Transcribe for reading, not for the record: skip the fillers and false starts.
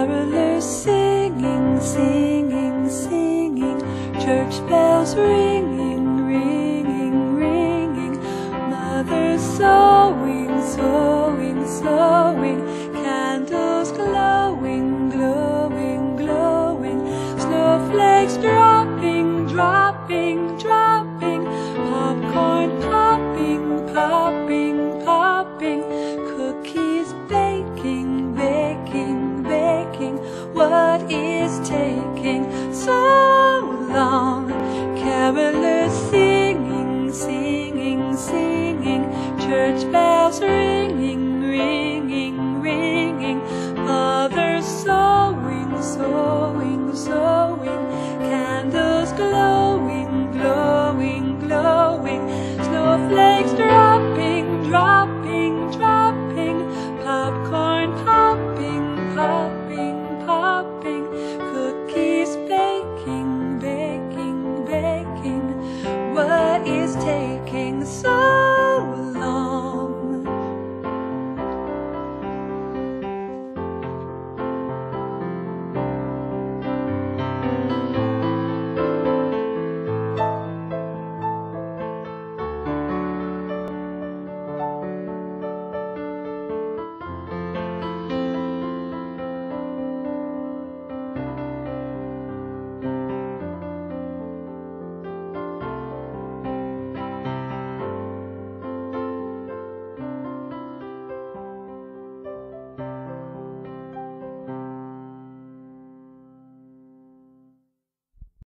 carolers singing, singing, singing, church bells ringing, ringing, ringing, mothers sewing, sewing, sewing, candles glowing, glowing, glowing, snowflakes dropping, dropping, dropping, popcorn popping, popping, popping, cookies baking, baking, baking. What is taking so long? Carolers singing, singing, singing, church bells ringing, ringing, ringing, mothers sewing, sewing, sewing, candles glowing, glowing, glowing, snowflakes dropping, dropping, dropping, popcorn popping, popping, popping, cookies baking, baking, baking. What is taking so